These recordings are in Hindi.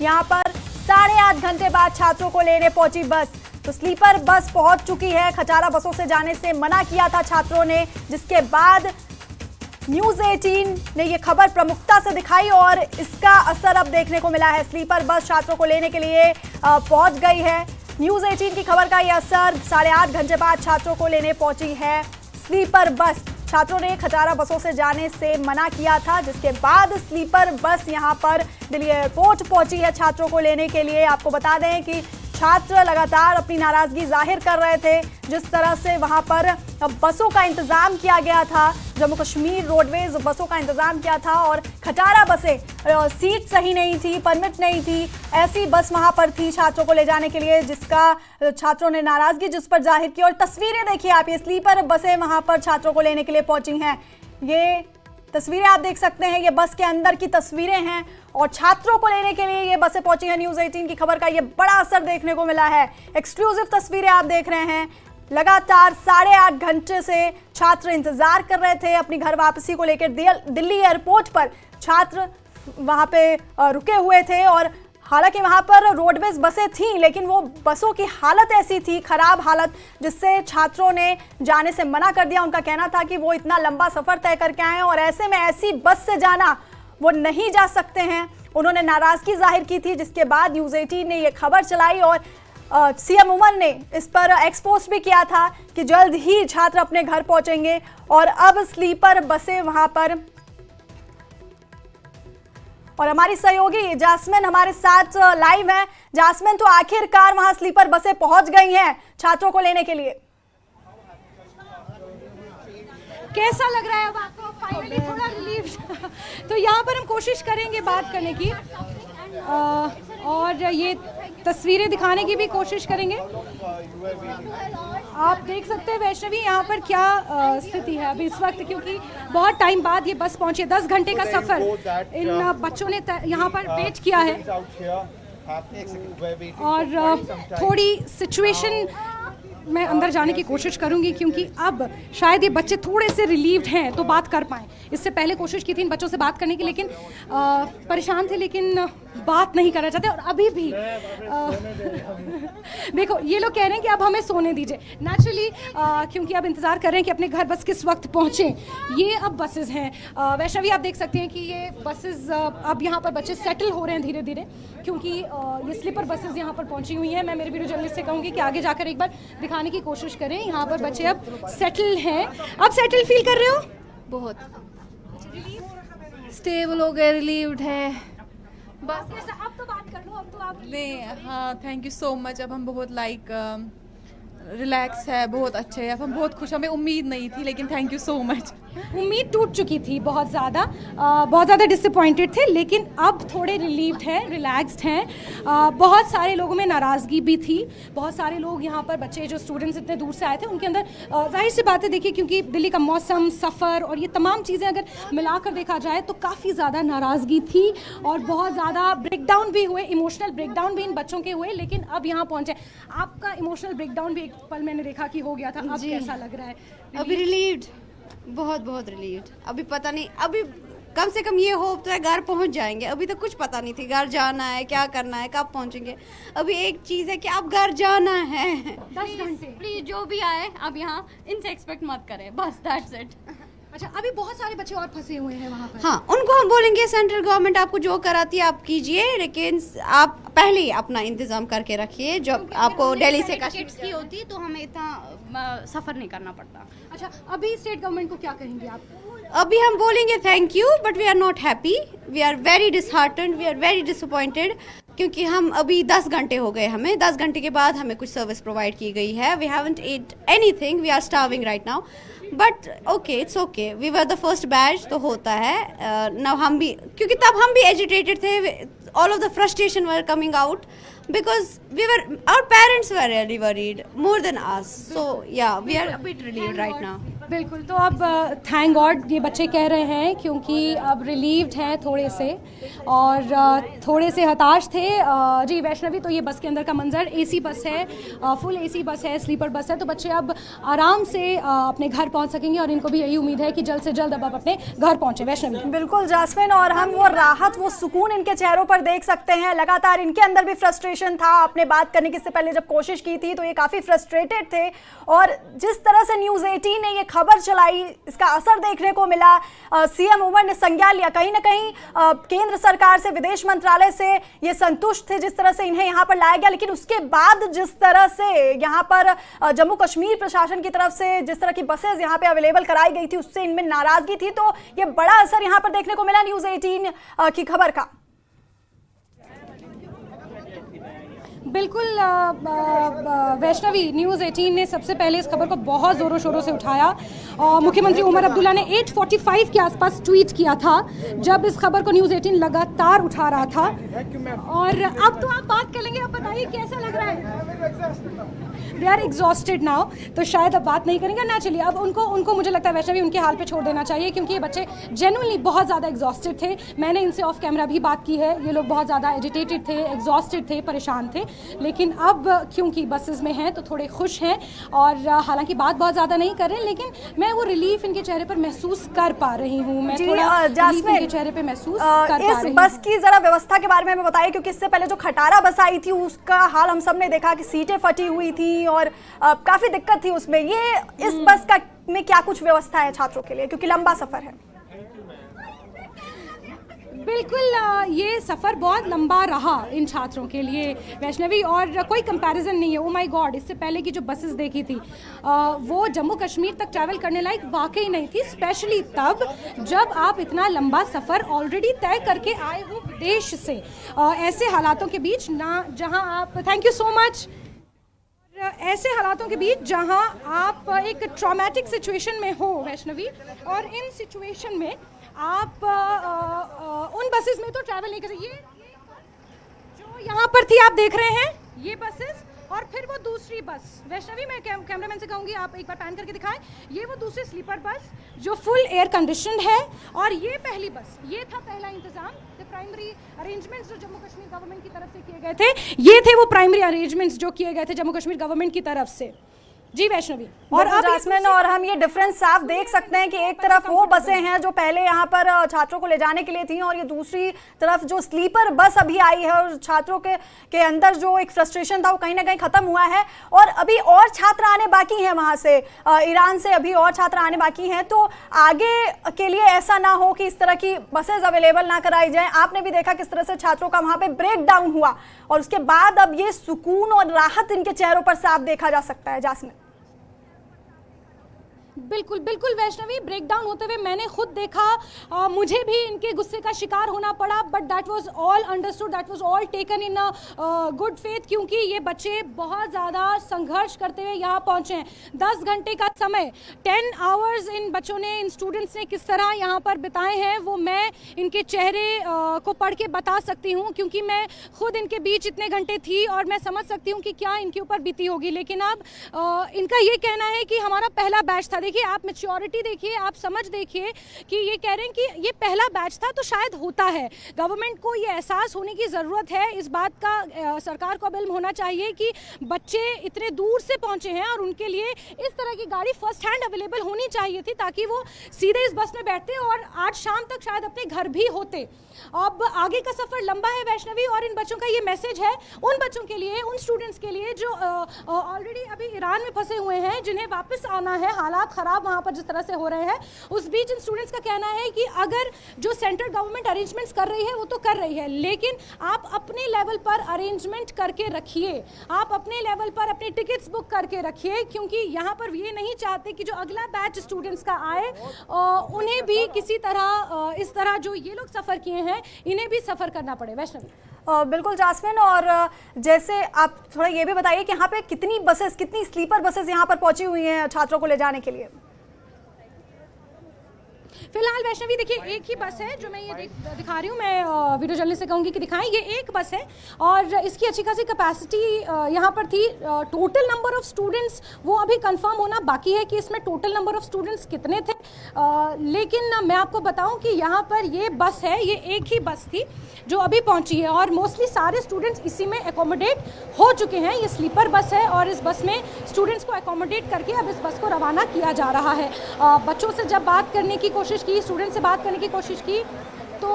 यहाँ पर 8.5 घंटे बाद छात्रों को लेने पहुंची बस। तो स्लीपर बस पहुंच चुकी है। खटारा बसों से जाने से मना किया था छात्रों ने, जिसके बाद न्यूज़ 18 ने ये खबर प्रमुखता से दिखाई और इसका असर अब देखने को मिला है। स्लीपर बस छात्रों को लेने के लिए पहुंच गई है। न्यूज़ 18 की खबर का ये असर 8.5 घंटे बाद छात्रों को लेने पहुंची है स्लीपर बस। छात्रों ने खटारा बसों से जाने से मना किया था, जिसके बाद स्लीपर बस यहां पर दिल्ली एयरपोर्ट पहुंची है छात्रों को लेने के लिए। आपको बता दें कि छात्र लगातार अपनी नाराजगी जाहिर कर रहे थे, जिस तरह से वहां पर बसों का इंतजाम किया गया था। जम्मू कश्मीर रोडवेज बसों का इंतजाम किया था और खटारा बसें सीट सही नहीं थी, परमिट नहीं थी, ऐसी बस वहां पर थी छात्रों को ले जाने के लिए, जिसका छात्रों ने नाराजगी जिस पर जाहिर की। और तस्वीरें देखिए आप, ये स्लीपर बसें वहां पर छात्रों को लेने के लिए पहुंची हैं। ये तस्वीरें आप देख सकते हैं, ये बस के अंदर की तस्वीरें हैं और छात्रों को लेने के लिए ये बसें पहुंची हैं। न्यूज़ 18 की खबर का ये बड़ा असर देखने को मिला है। एक्सक्लूसिव तस्वीरें आप देख रहे हैं। लगातार 8.5 घंटे से छात्र इंतजार कर रहे थे अपनी घर वापसी को लेकर। दिल्ली एयरपोर्ट पर छात्र वहां पे रुके हुए थे और हालांकि वहां पर रोडवेज बसें थीं, लेकिन वो बसों की हालत ऐसी थी, खराब हालत, जिससे छात्रों ने जाने से मना कर दिया। उनका कहना था कि वो इतना लंबा सफर तय करके आए और ऐसे में ऐसी बस से जाना वो नहीं जा सकते हैं। उन्होंने नाराजगी जाहिर की थी, जिसके बाद न्यूज़ 18 ने ये खबर चलाई और सीएम उमर ने इस पर एक्सपोज भी किया था कि जल्द ही छात्र अपने घर पहुंचेंगे। और अब स्लीपर बसें वहां पर, और हमारी सहयोगी जास्मिन हमारे साथ लाइव है। जास्मिन, तो आखिरकार वहां स्लीपर बसें पहुंच गई हैं छात्रों को लेने के लिए। कैसा लग रहा है अब आपको? फाइनली थोड़ा रिलीफ तो यहाँ पर हम कोशिश करेंगे बात करने की और ये तस्वीरें दिखाने की भी कोशिश करेंगे। आप देख सकते हैं वैष्णवी यहाँ पर क्या स्थिति है अभी इस वक्त, क्योंकि बहुत टाइम बाद ये बस पहुंची है। 10 घंटे का सफर इन बच्चों ने यहाँ पर वेट किया है और थोड़ी सिचुएशन मैं अंदर जाने की कोशिश करूंगी, क्योंकि अब शायद ये बच्चे थोड़े से रिलीव्ड हैं तो बात कर पाएँ। इससे पहले कोशिश की थी इन बच्चों से बात करने की, लेकिन परेशान थे, लेकिन बात नहीं करना चाहते। और अभी भी देखो ये लोग कह रहे हैं कि अब हमें सोने दीजिए। नेचुरली क्योंकि अब इंतज़ार कर रहे हैं कि अपने घर बस किस वक्त पहुँचे। ये अब बसेस हैं वैष्णवी, आप देख सकते हैं कि ये बसेस अब यहाँ पर बच्चे सेटल हो रहे हैं धीरे धीरे, क्योंकि ये स्लीपर बसेस यहाँ पर पहुँची हुई हैं। मैं मेरे वीडियो जर्नलिस्ट से कहूँगी कि आगे जाकर एक बार दिखाने की कोशिश करें। यहाँ पर बच्चे अब सेटल हैं। आप सेटल फील कर रहे हो? बहुत स्टेबल हो गए, रिलीव्ड हैं बस। अब तो बात कर लो, अब तो आप नहीं। हाँ, थैंक यू सो मच। अब हम बहुत रिलैक्स है, बहुत अच्छे है। अब हम बहुत खुश, हमें उम्मीद नहीं थी, लेकिन थैंक यू सो मच। उम्मीद टूट चुकी थी बहुत ज़्यादा डिसअपॉइंटेड थे, लेकिन अब थोड़े रिलीव्ड हैं, रिलैक्स्ड हैं। बहुत सारे लोगों में नाराज़गी भी थी। बहुत सारे लोग यहाँ पर, बच्चे जो स्टूडेंट्स इतने दूर से आए थे, उनके अंदर जाहिर सी बात है, देखिए क्योंकि दिल्ली का मौसम, सफ़र और ये तमाम चीज़ें अगर मिलाकर देखा जाए तो काफ़ी ज़्यादा नाराज़गी थी और बहुत ज़्यादा ब्रेकडाउन भी हुए, इमोशनल ब्रेकडाउन भी इन बच्चों के हुए। लेकिन अब यहाँ पहुँचे। आपका इमोशनल ब्रेकडाउन भी एक पल मैंने देखा कि हो गया था। अब कैसा लग रहा है? अभी रिलीव्ड, बहुत रिलीव्ड। अभी पता नहीं, अभी कम से कम ये होप तो है घर पहुंच जाएंगे। अभी तो कुछ पता नहीं थी, घर जाना है, क्या करना है, कब पहुंचेंगे। अभी एक चीज़ है कि अब घर जाना है। 10 घंटे प्लीज जो भी आए अब यहाँ इनसे एक्सपेक्ट मत करें, बस दैट्स इट। अच्छा, अभी बहुत सारे बच्चे और फंसे हुए हैं वहाँ पर। हाँ, उनको हम बोलेंगे सेंट्रल गवर्नमेंट आपको जो कराती है आप कीजिए, लेकिन आप पहले ही अपना इंतजाम करके रखिए। जब आपको दिल्ली से टिकट्स की होती तो हमें इतना सफ़र नहीं करना पड़ता। अच्छा, अभी स्टेट गवर्नमेंट को क्या कहेंगे आप? अभी हम बोलेंगे thank you, but we are not happy, we are very disheartened, we are very disappointed, क्योंकि हम अभी 10 घंटे हो गए हमें। 10 घंटे के बाद हमें कुछ सर्विस प्रोवाइड की गई है। We haven't eat anything, we are starving right now, but okay, it's okay. We were the first batch, तो होता है ना। हम भी, क्योंकि तब हम भी एजिटेटेड थे, all of the frustration were coming out because our parents were really worried more than us, so yeah, we are a bit relieved right now. बिल्कुल, तो अब थैंक गॉड ये बच्चे कह रहे हैं, क्योंकि अब रिलीव्ड हैं थोड़े से और थोड़े से हताश थे। जी वैष्णवी, तो ये बस के अंदर का मंजर, एसी बस है, फुल एसी बस है, स्लीपर बस है, तो बच्चे अब आराम से अपने घर पहुंच सकेंगे और इनको भी यही उम्मीद है कि जल्द से जल्द अब अपने घर पहुंचे। वैष्णवी। बिल्कुल जास्मिन, और हम वो राहत, वो सुकून इनके चेहरों पर देख सकते हैं। लगातार इनके अंदर भी फ्रस्ट्रेशन था। आपने बात करने की इससे पहले जब कोशिश की थी तो ये काफ़ी फ्रस्ट्रेटेड थे, और जिस तरह से न्यूज़ 18 ने ये खबर चलाई, इसका असर देखने को मिला। सीएम उमर ने संज्ञान लिया, कहीं ना कहीं केंद्र सरकार से, विदेश मंत्रालय से ये संतुष्ट थे जिस तरह से इन्हें यहाँ पर लाया गया, लेकिन उसके बाद जिस तरह से यहाँ पर जम्मू कश्मीर प्रशासन की तरफ से जिस तरह की बसेस यहाँ पे अवेलेबल कराई गई थी, उससे इनमें नाराजगी थी। तो ये बड़ा असर यहाँ पर देखने को मिला न्यूज़ 18 की खबर का। बिल्कुल वैष्णवी, न्यूज़ 18 ने सबसे पहले इस खबर को बहुत ज़ोरों शोरों से उठाया। मुख्यमंत्री उमर अब्दुल्ला ने 8:45 के आसपास ट्वीट किया था, जब इस खबर को न्यूज़ 18 लगातार उठा रहा था। और अब तो आप बात कर लेंगे, अब बताइए कैसा लग रहा है? दे आर एग्जॉस्टेड नाउ, तो शायद अब बात नहीं करेंगे ना। चलिए, अब उनको मुझे लगता है वैष्णवी उनके हाल पे छोड़ देना चाहिए, क्योंकि ये बच्चे जेन्युइनली बहुत ज़्यादा एग्जॉस्टेड थे। मैंने इनसे ऑफ कैमरा भी बात की है, ये लोग बहुत ज़्यादा एजिटेटेड थे, एग्जॉस्टेड थे, परेशान थे, लेकिन अब क्योंकि बसेस में हैं तो थोड़े खुश हैं। और हालांकि बात बहुत ज़्यादा नहीं कर रहे हैं, लेकिन मैं वो रिलीफ इनके चेहरे पर महसूस कर पा रही हूँ। मैं थोड़ा रिलीफ इनके चेहरे पर महसूस कर पा रही हूँ। इस बस की जरा व्यवस्था के बारे में हमें बताइए, क्योंकि इससे पहले जो खटारा बस आई थी उसका हाल हम सब ने देखा कि सीटें फटी हुई थी और काफी दिक्कत थी उसमें। ये इस बस का में क्या कुछ व्यवस्था है छात्रों के लिए, क्योंकि लंबा सफर है? बिल्कुल, ये सफ़र बहुत लंबा रहा इन छात्रों के लिए वैष्णवी, और कोई कंपैरिजन नहीं है। ओ माय गॉड, इससे पहले की जो बसेस देखी थी वो जम्मू कश्मीर तक ट्रैवल करने लायक वाकई नहीं थी, स्पेशली तब जब आप इतना लंबा सफ़र ऑलरेडी तय करके आए हो विदेश से, ऐसे हालातों के बीच ना, जहां आप, थैंक यू सो मच, ऐसे हालातों के बीच जहां आप एक ट्रॉमेटिक सिचुएशन में हो वैष्णवी, और इन सिचुएशन में आप उन बसेस में तो ट्रैवल नहीं कर सकते। ये जो यहाँ पर थी आप देख रहे हैं, ये बसेस, और फिर वो दूसरी बस, वैष्णवी मैं कैमरामैन से कहूँगी आप एक बार पैन करके दिखाएं, ये वो दूसरी स्लीपर बस जो फुल एयर कंडीशनड है, और ये पहली बस, ये था पहला इंतजाम। प्राइमरी अरेंजमेंट्स जो जम्मू कश्मीर गवर्नमेंट की तरफ से किए गए थे, ये थे वो प्राइमरी अरेंजमेंट्स जो किए गए थे जम्मू कश्मीर गवर्नमेंट की तरफ से। जी वैष्णवी, और अब जास्मिन, और हम ये डिफरेंस साफ देख सकते हैं कि एक तरफ वो बसें हैं जो पहले यहाँ पर छात्रों को ले जाने के लिए थी, और ये दूसरी तरफ जो स्लीपर बस अभी आई है, और छात्रों के अंदर जो एक फ्रस्ट्रेशन था वो कहीं ना कहीं खत्म हुआ है। और अभी और छात्र आने बाकी हैं वहाँ से, ईरान से अभी और छात्र आने बाकी हैं। तो आगे के लिए ऐसा ना हो कि इस तरह की बसेज अवेलेबल ना कराई जाए। आपने भी देखा किस तरह से छात्रों का वहाँ पे ब्रेक डाउन हुआ, और उसके बाद अब ये सुकून और राहत इनके चेहरों पर साफ देखा जा सकता है। जास्मिन, बिल्कुल बिल्कुल वैष्णवी, ब्रेक डाउन होते हुए मैंने खुद देखा, मुझे भी इनके गुस्से का शिकार होना पड़ा, but that was all understood, that was all taken in good faith, क्योंकि ये बच्चे बहुत ज़्यादा संघर्ष करते हुए यहाँ पहुँचे हैं। 10 घंटे का समय, 10 आवर्स इन बच्चों ने, इन स्टूडेंट्स ने किस तरह यहाँ पर बिताए हैं वो मैं इनके चेहरे को पढ़ के बता सकती हूँ, क्योंकि मैं खुद इनके बीच इतने घंटे थी और मैं समझ सकती हूँ कि क्या इनके ऊपर बीती होगी। लेकिन अब इनका ये कहना है कि हमारा पहला बैच था। देखिए, आप मैच्योरिटी देखिए, आप समझ देखिए कि ये कह रहे हैं कि ये पहला बैच था, तो शायद होता है। गवर्नमेंट को ये एहसास होने की ज़रूरत है, इस बात का सरकार को इल्म होना चाहिए कि बच्चे इतने दूर से पहुंचे हैं और उनके लिए इस तरह की गाड़ी फर्स्ट हैंड अवेलेबल होनी चाहिए थी, ताकि वो सीधे इस बस में बैठते और आज शाम तक शायद अपने घर भी होते। अब आगे का सफ़र लंबा है वैष्णवी, और इन बच्चों का ये मैसेज है उन बच्चों के लिए, उन स्टूडेंट्स के लिए जो ऑलरेडी अभी ईरान में फंसे हुए हैं, जिन्हें वापस आना है, हालात ख़राब वहाँ पर जिस तरह से हो रहे हैं। उस बीच इन स्टूडेंट्स का कहना है कि अगर जो सेंट्रल गवर्नमेंट अरेंजमेंट्स कर रही है वो तो कर रही है, लेकिन आप अपने लेवल पर अरेंजमेंट करके रखिए, आप अपने लेवल पर अपनी टिकट्स बुक करके रखिए, क्योंकि यहाँ पर ये नहीं चाहते कि जो अगला बैच स्टूडेंट्स का आए उन्हें भी किसी तरह इस तरह जो ये लोग सफ़र किए हैं इन्हें भी सफ़र करना पड़े। वैष्णवी, बिल्कुल जास्मिन, और जैसे आप थोड़ा ये भी बताइए कि यहाँ पे कितनी बसेस, कितनी स्लीपर बसेस यहाँ पर पहुँची हुई हैं छात्रों को ले जाने के लिए? फिलहाल वैष्णवी देखिए एक ही बस है जो मैं ये दिखा रही हूँ, मैं वीडियो जर्नलिस्ट से कहूँगी कि दिखाएं, ये एक बस है और इसकी अच्छी खासी कैपेसिटी यहाँ पर थी। टोटल नंबर ऑफ स्टूडेंट्स वो अभी कंफर्म होना बाकी है कि इसमें टोटल नंबर ऑफ स्टूडेंट्स कितने थे, लेकिन मैं आपको बताऊँ कि यहाँ पर ये बस है, ये एक ही बस थी जो अभी पहुँची है और मोस्टली सारे स्टूडेंट्स इसी में एकोमोडेट हो चुके हैं। ये स्लीपर बस है और इस बस में स्टूडेंट्स को एकोमोडेट करके अब इस बस को रवाना किया जा रहा है। बच्चों से जब बात करने की कोशिश की, स्टूडेंट से बात करने की कोशिश की तो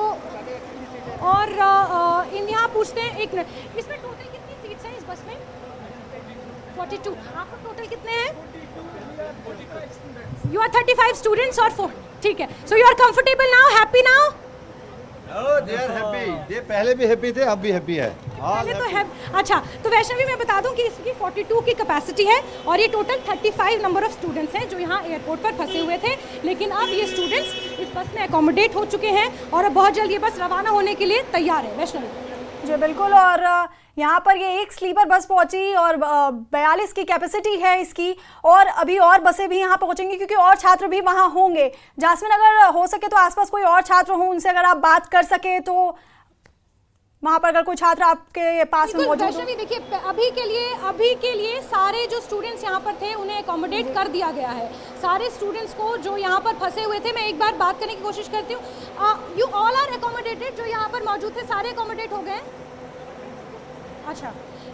और इन यहाँ पूछते हैं, एक मिनट, इसमें टोटल कितनी सीट्स हैं इस बस में? 42। आपको टोटल कितने हैं? यू आर 35 स्टूडेंट्स और 4, ठीक है। So you are comfortable now, happy now? They are happy, ये पहले भी हैप्पी थे, अब भी हैप्पी है। पहले तो है। अच्छा, तो वैष्णवी मैं बता दूं कि इसकी 42 की कैपेसिटी है और ये टोटल 35 नंबर ऑफ स्टूडेंट्स हैं जो यहाँ एयरपोर्ट पर फंसे हुए थे, लेकिन अब ये स्टूडेंट्स इस बस में एकोमोडेट हो चुके हैं और अब बहुत जल्द ये बस रवाना होने के लिए तैयार है। वैष्णवी जी बिल्कुल, और यहाँ पर ये एक स्लीपर बस पहुंची और 42 की कैपेसिटी है इसकी, और अभी और बसें भी यहाँ पहुंचेंगी क्योंकि और छात्र भी वहाँ होंगे। जास्मिन, अगर हो सके तो आसपास कोई और छात्र हो, उनसे अगर आप बात कर सके तो वहाँ पर अगर कोई छात्र आपके पास में मौजूद हो। वैष्णवी देखिए अभी के लिए सारे जो स्टूडेंट्स यहाँ पर थे उन्हें एकोमोडेट कर दिया गया है। सारे स्टूडेंट्स को जो यहाँ पर फंसे हुए थे, मैं एक बार बात करने की कोशिश करती हूँ। यू ऑल आर एकोमोडेटेड, जो यहाँ पर मौजूद थे सारे एकोमोडेट हो गए? अच्छा,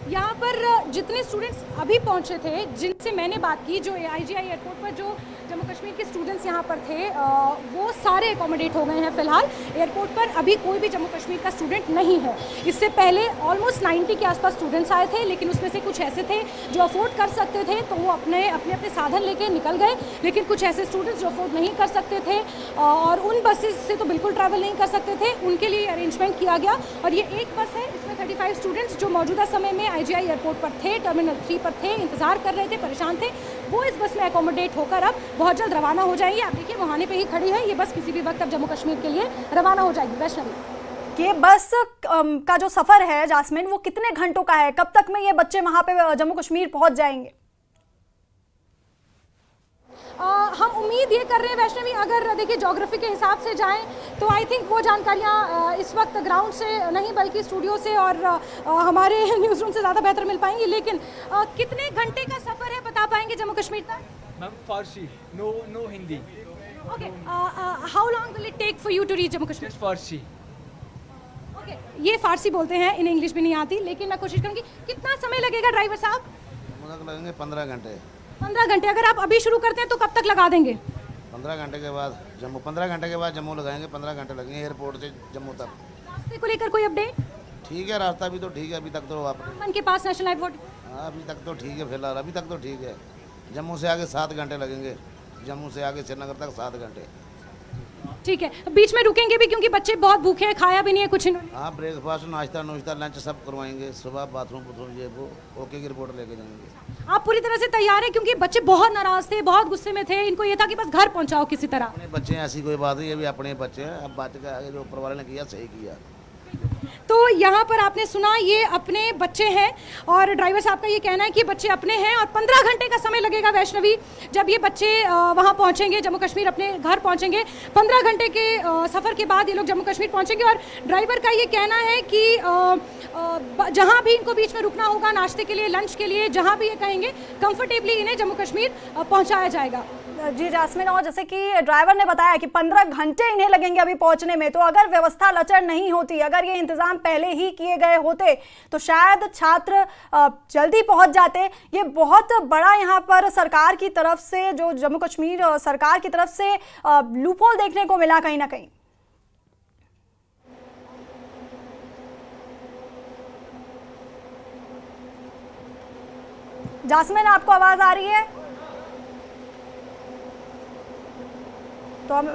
यहाँ पर जितने स्टूडेंट्स अभी पहुँचे थे, जिनसे मैंने बात की, जो IGI एयरपोर्ट पर जो जम्मू कश्मीर के स्टूडेंट्स यहाँ पर थे, वो सारे एकोमोडेट हो गए हैं। फिलहाल एयरपोर्ट पर अभी कोई भी जम्मू कश्मीर का स्टूडेंट नहीं है। इससे पहले ऑलमोस्ट 90 के आसपास स्टूडेंट्स आए थे, लेकिन उसमें से कुछ ऐसे थे जो अफोर्ड कर सकते थे तो वो अपने अपने साधन लेके निकल गए, लेकिन कुछ ऐसे स्टूडेंट्स जो अफोर्ड नहीं कर सकते थे और उन बसेस से तो बिल्कुल ट्रैवल नहीं कर सकते थे, उनके लिए अरेंजमेंट किया गया। और ये एक बस है, इसमें 35 स्टूडेंट्स जो मौजूदा समय में IGI एयरपोर्ट पर थे, टर्मिनल 3 पर थे, इंतजार कर रहे थे, परेशान थे, वो इस बस में एकोमोडेट होकर अब बहुत जल्द रवाना हो जाएंगे। आप देखिए वहां पे ही खड़ी है ये बस, किसी भी वक्त अब जम्मू कश्मीर के लिए रवाना हो जाएगी। वैष्णवी, ये बस का जो सफर है जास्मिन, वो कितने घंटों का है? कब तक में ये बच्चे वहां पे जम्मू कश्मीर पहुंच जाएंगे? हम उम्मीद ये कर रहे हैं वैष्णवी, अगर देखिए ज्योग्राफी के हिसाब से जाएं तो आई थिंक वो जानकारियाँ इस वक्त ग्राउंड से नहीं बल्कि स्टूडियो से और हमारे न्यूज़ रूम से ज़्यादा बेहतर मिल पाएंगी। लेकिन कितने घंटे का सफ़र है बता पाएंगे जम्मू कश्मीर तक? Ma'am Farsi, no Hindi. Okay, how long will it take for you to reach Jammu Kashmir? Farsi. Okay, ये फारसी बोलते हैं, इन्हें इंग्लिश भी नहीं आती, लेकिन मैं कोशिश करूँगी। कितना समय लगेगा ड्राइवर साहब? लगेंगे 15 घंटे। 15 घंटे। अगर आप अभी शुरू करते हैं तो कब तक लगा देंगे? 15 घंटे के बाद जम्मू, 15 घंटे के बाद जम्मू लगाएंगे। 15 घंटे लगेंगे एयरपोर्ट से जम्मू तक। रास्ते को लेकर कोई अपडेट? ठीक है, रास्ता भी तो ठीक है, अभी तक तो आप मन के पास नेशनल एयरपोर्ट? हाँ, अभी तक तो ठीक है, फिलहाल अभी तक तो ठीक है। जम्मू से आगे 7 घंटे लगेंगे, जम्मू से आगे श्रीनगर तक 7 घंटे। ठीक है, बीच में रुकेंगे भी क्योंकि बच्चे बहुत भूखे हैं, खाया भी नहीं है कुछ इन्होंने। हाँ, ब्रेकफास्ट, नाश्ता नुश्ता, लंच सब करवाएंगे, सुबह बाथरूम ये वो ओके की रिपोर्ट लेके जाएंगे। आप पूरी तरह से तैयार हैं? क्योंकि बच्चे बहुत नाराज थे, बहुत गुस्से में थे, इनको ये था कि बस घर पहुंचाओ किसी तरह। अपने बच्चे हैं, ऐसी कोई बात नहीं, ये भी अपने बच्चे हैं। अब बात का आगे जो ऊपर वाले ने किया सही किया। तो यहाँ पर आपने सुना, ये अपने बच्चे हैं और ड्राइवर साहब का ये कहना है कि बच्चे अपने हैं और 15 घंटे का समय लगेगा वैष्णवी जब ये बच्चे वहाँ पहुँचेंगे, जम्मू कश्मीर अपने घर पहुँचेंगे। 15 घंटे के सफ़र के बाद ये लोग जम्मू कश्मीर पहुँचेंगे और ड्राइवर का ये कहना है कि जहाँ भी इनको बीच में रुकना होगा नाश्ते के लिए, लंच के लिए, जहाँ भी ये कहेंगे कंफर्टेबली इन्हें जम्मू कश्मीर पहुँचाया जाएगा। जी जास्मिन, और जैसे कि ड्राइवर ने बताया कि 15 घंटे इन्हें लगेंगे अभी पहुंचने में, तो अगर व्यवस्था लचर नहीं होती, अगर ये इंतजाम पहले ही किए गए होते तो शायद छात्र जल्दी पहुंच जाते। ये बहुत बड़ा यहाँ पर सरकार की तरफ से, जो जम्मू कश्मीर सरकार की तरफ से लूपहोल देखने को मिला कहीं ना कहीं। जास्मिन, आपको आवाज आ रही है? तो हम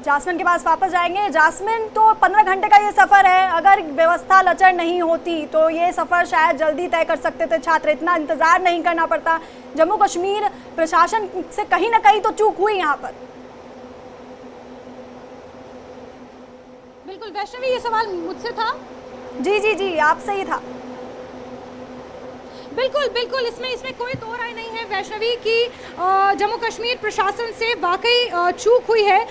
जास्मिन के पास वापस जाएंगे। जास्मिन, तो 15 घंटे का ये सफ़र है, अगर व्यवस्था लचर नहीं होती तो ये सफ़र शायद जल्दी तय कर सकते थे छात्र, इतना इंतज़ार नहीं करना पड़ता। जम्मू कश्मीर प्रशासन से कहीं ना कहीं तो चूक हुई यहाँ पर। बिल्कुल वैष्णवी, ये सवाल मुझसे था? जी जी जी, आपसे ही था। बिल्कुल बिल्कुल, इसमें कोई दो राय नहीं है वैष्णवी की जम्मू कश्मीर प्रशासन से वाकई चूक हुई है।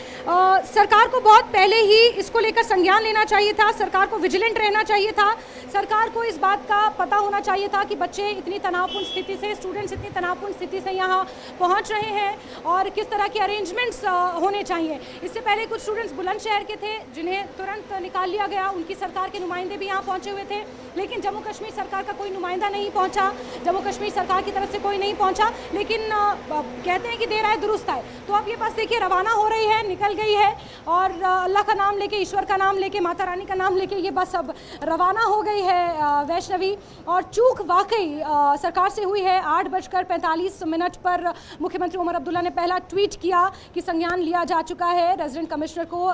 सरकार को बहुत पहले ही इसको लेकर संज्ञान लेना चाहिए था, सरकार को विजिलेंट रहना चाहिए था, सरकार को इस बात का पता होना चाहिए था कि बच्चे इतनी तनावपूर्ण स्थिति से, स्टूडेंट्स इतनी तनावपूर्ण स्थिति से यहाँ पहुँच रहे हैं और किस तरह के अरेंजमेंट्स होने चाहिए। इससे पहले कुछ स्टूडेंट्स बुलंदशहर के थे जिन्हें तुरंत निकाल लिया गया, उनकी सरकार के नुमाइंदे भी यहाँ पहुँचे हुए थे, लेकिन जम्मू कश्मीर सरकार का कोई नुमाइंदा नहीं पहुँचा, जम्मू कश्मीर सरकार की तरफ से कोई नहीं पहुंचा। लेकिन कहते हैं कि देर आए दुरुस्त आए, तो अब ये बस देखिए रवाना हो रही है, निकल गई है और अल्लाह का नाम लेके, ईश्वर का नाम लेके, माता रानी का नाम लेके ये बस अब रवाना हो गई है वैष्णवी। और चूक वाकई सरकार से हुई है। 8:45 पर मुख्यमंत्री उमर अब्दुल्ला ने पहला ट्वीट किया कि संज्ञान लिया जा चुका है, रेजिडेंट कमिश्नर को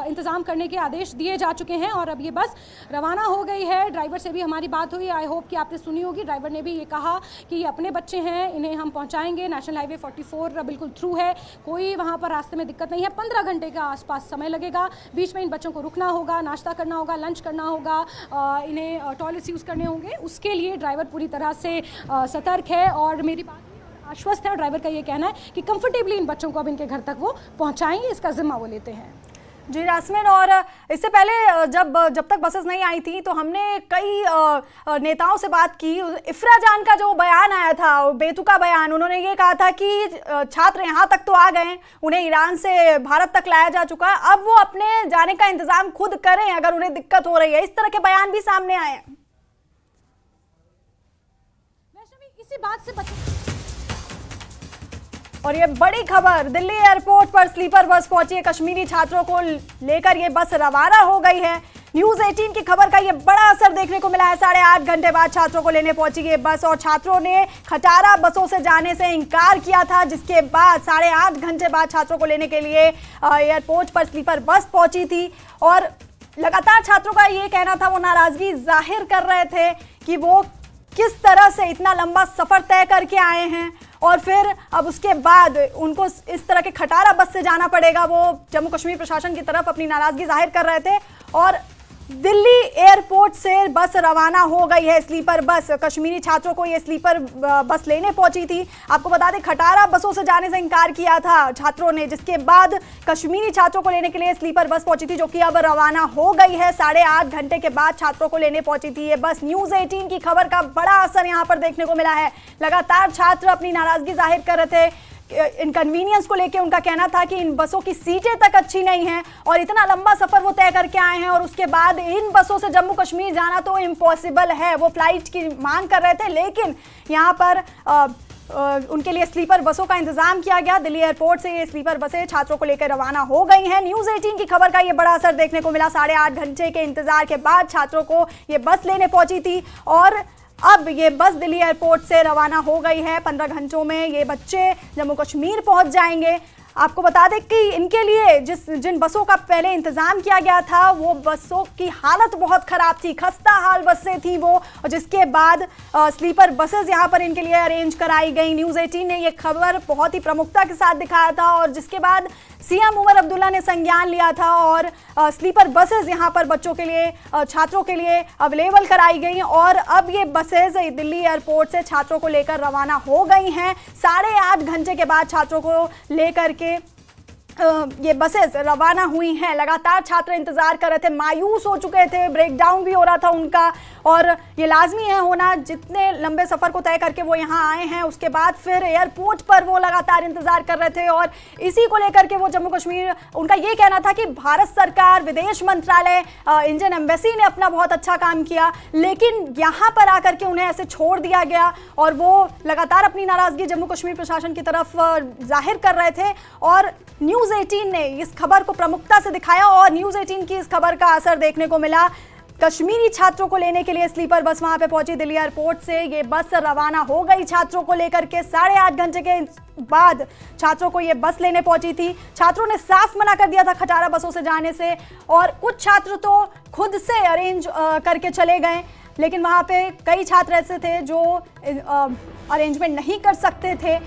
इंतजाम करने के आदेश दिए जा चुके हैं और अब ये बस रवाना हो गई है। ड्राइवर से भी हमारी बात हुई, आई होप कि आपने सुनी होगी। ड्राइवर ने भी ये कहा कि ये अपने बच्चे हैं, इन्हें हम पहुंचाएंगे। नेशनल हाईवे 44 बिल्कुल थ्रू है, कोई वहां पर रास्ते में दिक्कत नहीं है। 15 घंटे का आसपास समय लगेगा, बीच में इन बच्चों को रुकना होगा, नाश्ता करना होगा, लंच करना होगा, इन्हें टॉयलेट्स यूज़ करने होंगे, उसके लिए ड्राइवर पूरी तरह से सतर्क है और मेरी बात आश्वस्त है। और ड्राइवर का ये कहना है कि कंफर्टेबली इन बच्चों को अब इनके घर तक वो पहुँचाएंगे, इसका जिम्मा वो लेते हैं। जी रास्मिन, और इससे पहले जब तक बसेस नहीं आई थी तो हमने कई नेताओं से बात की। इफ्रा जान का जो बयान आया था, बेतुका बयान, उन्होंने ये कहा था कि छात्र यहाँ तक तो आ गए, उन्हें ईरान से भारत तक लाया जा चुका है, अब वो अपने जाने का इंतजाम खुद करें अगर उन्हें दिक्कत हो रही है। इस तरह के बयान भी सामने आए हैं। इसी बात से और ये बड़ी खबर, दिल्ली एयरपोर्ट पर स्लीपर बस पहुंची है, कश्मीरी छात्रों को लेकर ये बस रवाना हो गई है। न्यूज़ 18 की खबर का ये बड़ा असर देखने को मिला है। 8.5 घंटे बाद छात्रों को लेने पहुंची ये बस और छात्रों ने खटारा बसों से जाने से इनकार किया था, जिसके बाद 8.5 घंटे बाद छात्रों को लेने के लिए एयरपोर्ट पर स्लीपर बस पहुंची थी। और लगातार छात्रों का ये कहना था, वो नाराजगी जाहिर कर रहे थे कि वो किस तरह से इतना लंबा सफर तय करके आए हैं और फिर अब उसके बाद उनको इस तरह के खटारा बस से जाना पड़ेगा। वो जम्मू कश्मीर प्रशासन की तरफ अपनी नाराजगी जाहिर कर रहे थे और दिल्ली एयरपोर्ट से बस रवाना हो गई है, स्लीपर बस। कश्मीरी छात्रों को ये स्लीपर बस लेने पहुंची थी। आपको बता दें, खटारा बसों से जाने से इनकार किया था छात्रों ने, जिसके बाद कश्मीरी छात्रों को लेने के लिए स्लीपर बस पहुंची थी, जो कि अब रवाना हो गई है। 8.5 घंटे के बाद छात्रों को लेने पहुंची थी ये बस। न्यूज़ 18 की खबर का बड़ा असर यहाँ पर देखने को मिला है। लगातार छात्र अपनी नाराजगी जाहिर कर रहे थे, इनकन्वीनियंस को लेके उनका कहना था कि इन बसों की सीटें तक अच्छी नहीं हैं और इतना लंबा सफर वो तय करके आए हैं और उसके बाद इन बसों से जम्मू कश्मीर जाना तो इम्पॉसिबल है। वो फ्लाइट की मांग कर रहे थे, लेकिन यहाँ पर उनके लिए स्लीपर बसों का इंतजाम किया गया। दिल्ली एयरपोर्ट से ये स्लीपर बसें छात्रों को लेकर रवाना हो गई हैं। न्यूज़ 18 की खबर का ये बड़ा असर देखने को मिला। 8.5 घंटे के इंतजार के बाद छात्रों को ये बस लेने पहुंची थी और अब ये बस दिल्ली एयरपोर्ट से रवाना हो गई है। 15 घंटों में ये बच्चे जम्मू कश्मीर पहुंच जाएंगे। आपको बता दें कि इनके लिए जिन बसों का पहले इंतजाम किया गया था, वो बसों की हालत बहुत ख़राब थी, खस्ता हाल बसें थी वो, और जिसके बाद स्लीपर बसेस यहाँ पर इनके लिए अरेंज कराई गई। न्यूज़ 18 ने ये खबर बहुत ही प्रमुखता के साथ दिखाया था और जिसके बाद सीएम उमर अब्दुल्ला ने संज्ञान लिया था और स्लीपर बसेस यहाँ पर बच्चों के लिए, छात्रों के लिए अवेलेबल कराई गई और अब ये बसेस दिल्ली एयरपोर्ट से छात्रों को लेकर रवाना हो गई हैं। 8.5 घंटे के बाद छात्रों को लेकर के ये बसेस रवाना हुई हैं। लगातार छात्र इंतजार कर रहे थे, मायूस हो चुके थे, ब्रेकडाउन भी हो रहा था उनका और ये लाजमी है होना, जितने लंबे सफ़र को तय करके वो यहाँ आए हैं उसके बाद फिर एयरपोर्ट पर वो लगातार इंतजार कर रहे थे और इसी को लेकर के वो जम्मू कश्मीर, उनका ये कहना था कि भारत सरकार, विदेश मंत्रालय, इंडियन एम्बेसी ने अपना बहुत अच्छा काम किया, लेकिन यहाँ पर आकर के उन्हें ऐसे छोड़ दिया गया और वो लगातार अपनी नाराज़गी जम्मू कश्मीर प्रशासन की तरफ जाहिर कर रहे थे। और न्यूज़ 18 ने इस खबर को प्रमुखता से दिखाया और न्यूज़ 18 की इस खबर का असर देखने को मिला। कश्मीरी छात्रों को लेने के लिए स्लीपर बस वहां पे पहुंची दिल्ली एयरपोर्ट से। ये बस रवाना हो गई छात्रों को लेकर के। 8.5 घंटे के बाद छात्रों को ये बस लेने पहुंची थी। छात्रों ने साफ मना कर दिया था खटारा बसों से जाने से और कुछ छात्र तो खुद से अरेंज करके चले गए, लेकिन वहां पे कई छात्र ऐसे थे जो अरेंजमेंट नहीं कर सकते थे।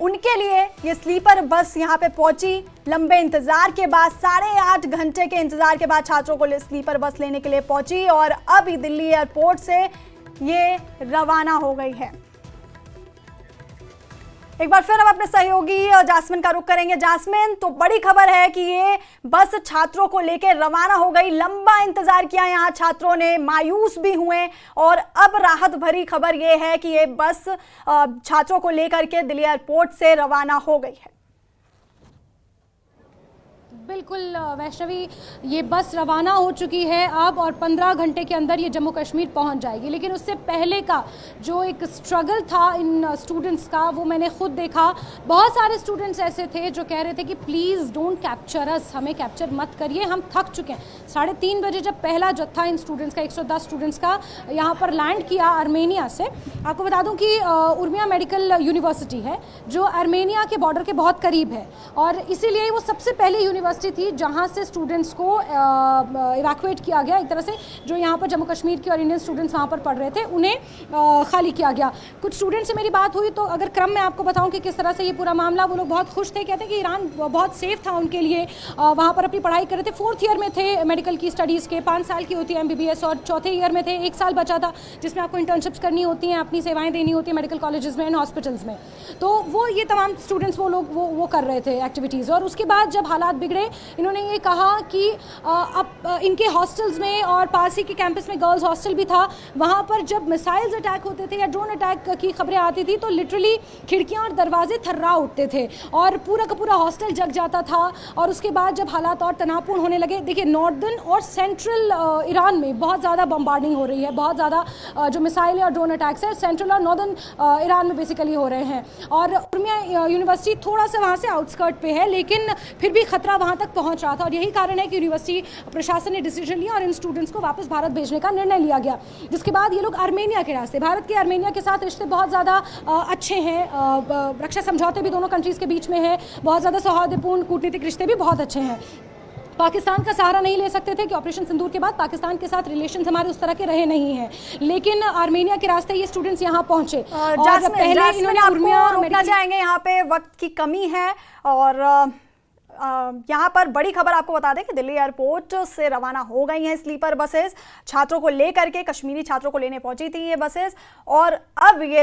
उनके लिए ये स्लीपर बस यहाँ पे पहुंची लंबे इंतजार के बाद। 8.5 घंटे के इंतजार के बाद छात्रों को स्लीपर बस लेने के लिए पहुंची और अब दिल्ली एयरपोर्ट से ये रवाना हो गई है। एक बार फिर हम अपने सहयोगी जास्मिन का रुख करेंगे। जास्मिन, तो बड़ी खबर है कि ये बस छात्रों को लेकर रवाना हो गई। लंबा इंतजार किया यहाँ छात्रों ने, मायूस भी हुए और अब राहत भरी खबर ये है कि ये बस छात्रों को लेकर के दिल्ली एयरपोर्ट से रवाना हो गई है। बिल्कुल वैष्णवी, ये बस रवाना हो चुकी है अब और 15 घंटे के अंदर ये जम्मू कश्मीर पहुंच जाएगी। लेकिन उससे पहले का जो एक स्ट्रगल था इन स्टूडेंट्स का, वो मैंने खुद देखा। बहुत सारे स्टूडेंट्स ऐसे थे जो कह रहे थे कि प्लीज़ डोंट कैप्चर अस, हमें कैप्चर मत करिए, हम थक चुके हैं। 3:30 बजे जब पहला जत्था इन स्टूडेंट्स का 110 स्टूडेंट्स का यहाँ पर लैंड किया आर्मेनिया से। आपको बता दूँ कि उर्मिया मेडिकल यूनिवर्सिटी है जो आर्मेनिया के बॉर्डर के बहुत करीब है और इसीलिए वो सबसे पहली यूनिवर्सिटी थी जहां से स्टूडेंट्स को इवैक्यूएट किया गया। एक तरह से जो यहां पर जम्मू कश्मीर के और इंडियन स्टूडेंट्स वहां पर पढ़ रहे थे उन्हें खाली किया गया। कुछ स्टूडेंट्स से मेरी बात हुई तो अगर क्रम में आपको बताऊं कि किस तरह से ये पूरा मामला, वो लोग बहुत खुश थे, कहते हैं कि ईरान बहुत सेफ था उनके लिए, वहाँ पर अपनी पढ़ाई कर रहे थे। 4th ईयर में थे मेडिकल की स्टडीज़ के, 5 साल की होती है MBBS और 4th ईयर में थे, 1 साल बचा था जिसमें आपको इंटर्नशिप्स करनी होती हैं, अपनी सेवाएं देनी होती है मेडिकल कॉलेजेस में एंड हॉस्पिटल्स में। तो वो ये तमाम स्टूडेंट्स वो लोग वो कर रहे थे एक्टिविटीज़। और उसके बाद जब हालात बिगड़े, इन्होंने ये कहा कि अब इनके हॉस्टल्स में और पास ही के कैंपस में गर्ल्स हॉस्टल भी था, वहाँ पर जब मिसाइल्स अटैक होते थे या ड्रोन अटैक की खबरें आती थी तो लिटरली खिड़कियाँ और दरवाजे थर्रा उठते थे और पूरा का पूरा हॉस्टल जग जाता था। और उसके बाद जब हालात और तनावपूर्ण होने लगे, देखिए नॉर्दर्न और सेंट्रल ईरान में बहुत ज़्यादा बम्बार्डिंग हो रही है, बहुत ज़्यादा जो मिसाइल और ड्रोन अटैक्स है सेंट्रल और नॉर्दर्न ईरान में बेसिकली हो रहे हैं। और उर्मिया यूनिवर्सिटी थोड़ा सा वहाँ से आउटस्कर्ट पे है, लेकिन फिर भी खतरा वहाँ तक पहुँच रहा था और यही कारण है कि यूनिवर्सिटी प्रशासन ने डिसीजन लिया और इन स्टूडेंट्स को वापस भारत भेजने का निर्णय लिया गया। जिसके बाद ये लोग आर्मेनिया के रास्ते, भारत के आर्मेनिया के साथ रिश्ते बहुत ज़्यादा अच्छे हैं, रक्षा समझौते भी दोनों कंट्रीज़ के बीच में है, बहुत ज़्यादा सौहार्दपूर्ण कूटनीतिक रिश्ते भी बहुत अच्छे हैं। पाकिस्तान का सहारा नहीं ले सकते थे कि ऑपरेशन सिंदूर के बाद पाकिस्तान के साथ रिलेशंस हमारे उस तरह के रहे नहीं हैं, लेकिन आर्मेनिया के रास्ते ये स्टूडेंट्स यहाँ पहुँचे। और पहले इन्होंने उर्मिया रोकना चाहेंगे, यहाँ पे वक्त की कमी है और यहाँ पर बड़ी खबर आपको बता दें कि दिल्ली एयरपोर्ट से रवाना हो गई हैं स्लीपर बसेस। छात्रों को लेकर के, कश्मीरी छात्रों को लेने पहुंची थी ये बसेस और अब ये